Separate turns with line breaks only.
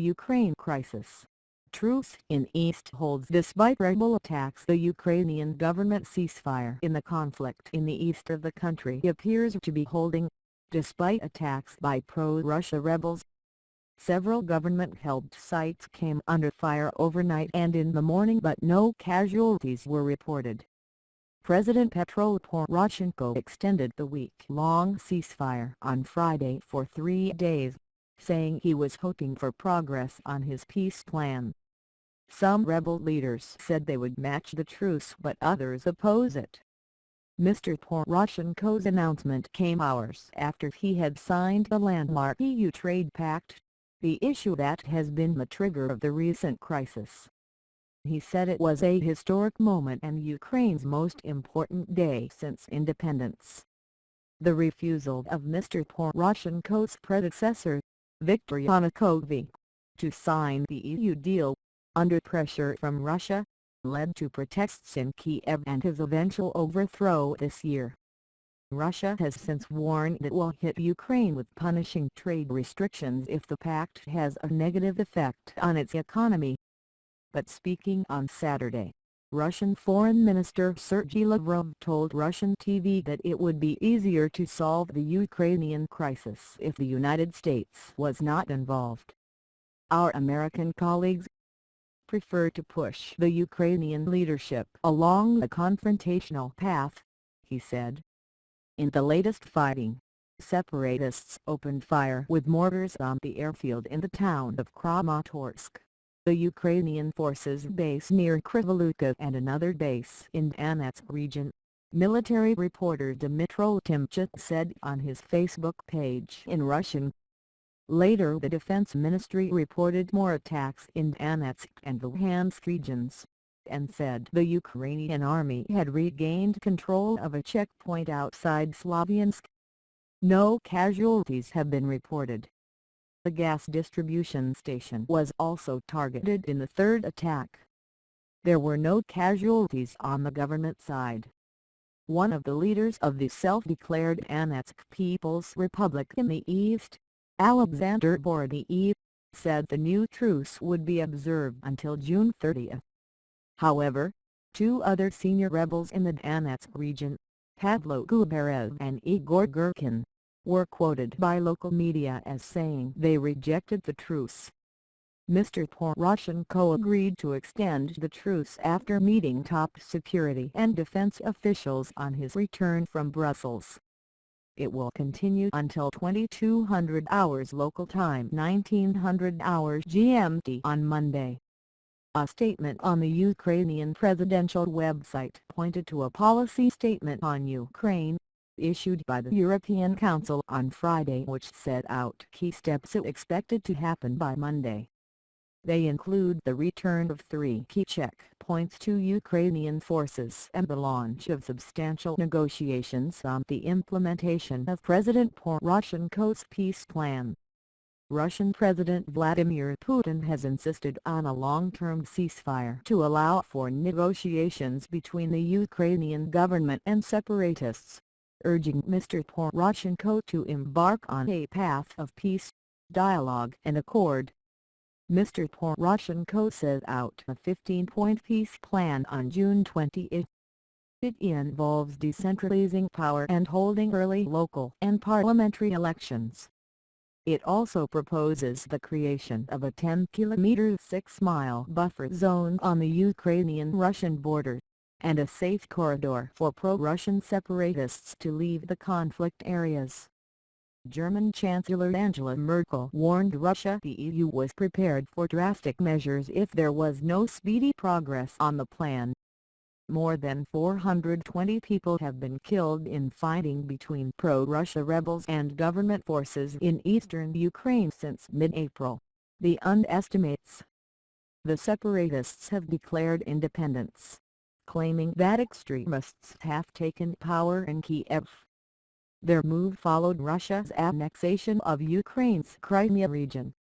Ukraine crisis. Truce in East holds despite rebel attacks. The Ukrainian government ceasefire in the conflict in the east of the country appears to be holding, despite attacks by pro-Russia rebels. Several government-held sites came under fire overnight and in the morning, but no casualties were reported. President Petro Poroshenko extended the week-long ceasefire on Friday for 3 days, saying he was hoping for progress on his peace plan. Some rebel leaders said they would match the truce, but others oppose it. Mr Poroshenko's announcement came hours after he had signed the landmark EU trade pact, the issue that has been the trigger of the recent crisis. He said it was a historic moment and Ukraine's most important day since independence. The refusal of Mr Poroshenko's predecessor, Viktor Yanukovych, to sign the EU deal, under pressure from Russia, led to protests in Kiev and his eventual overthrow this year. Russia has since warned it will hit Ukraine with punishing trade restrictions if the pact has a negative effect on its economy. But speaking on Saturday, Russian Foreign Minister Sergei Lavrov told Russian TV that it would be easier to solve the Ukrainian crisis if the United States was not involved. Our American colleagues prefer to push the Ukrainian leadership along a confrontational path, he said. In the latest fighting, separatists opened fire with mortars on the airfield in the town of Kramatorsk, the Ukrainian forces base near Kryvyi and another base in Donetsk region, military reporter Dmytro Timchyk said on his Facebook page in Russian. Later the Defense Ministry reported more attacks in Donetsk and Luhansk regions, and said the Ukrainian army had regained control of a checkpoint outside Slavyansk. No casualties have been reported. The gas distribution station was also targeted in the third attack. There were no casualties on the government side. One of the leaders of the self-declared Donetsk People's Republic in the east, Alexander Borodiev, said the new truce would be observed until June 30. However, 2 other senior rebels in the Donetsk region, Pavlo Gubarev and Igor Gurkin, were quoted by local media as saying they rejected the truce. Mr Poroshenko agreed to extend the truce after meeting top security and defense officials on his return from Brussels. It will continue until 2200 hours local time 1900 hours GMT on Monday. A statement on the Ukrainian presidential website pointed to a policy statement on Ukraine, issued by the European Council on Friday, which set out key steps expected to happen by Monday. They include the return of 3 key checkpoints to Ukrainian forces and the launch of substantial negotiations on the implementation of President Poroshenko's peace plan. Russian President Vladimir Putin has insisted on a long-term ceasefire to allow for negotiations between the Ukrainian government and separatists, urging Mr Poroshenko to embark on a path of peace, dialogue and accord. Mr Poroshenko set out a 15-point peace plan on June 20. It involves decentralizing power and holding early local and parliamentary elections. It also proposes the creation of a 10-kilometer 6-mile buffer zone on the Ukrainian-Russian border, and a safe corridor for pro-Russian separatists to leave the conflict areas. German Chancellor Angela Merkel warned Russia the EU was prepared for drastic measures if there was no speedy progress on the plan. More than 420 people have been killed in fighting between pro-Russia rebels and government forces in eastern Ukraine since mid-April, the UN estimates. The separatists have declared independence, claiming that extremists have taken power in Kiev. Their move followed Russia's annexation of Ukraine's Crimea region,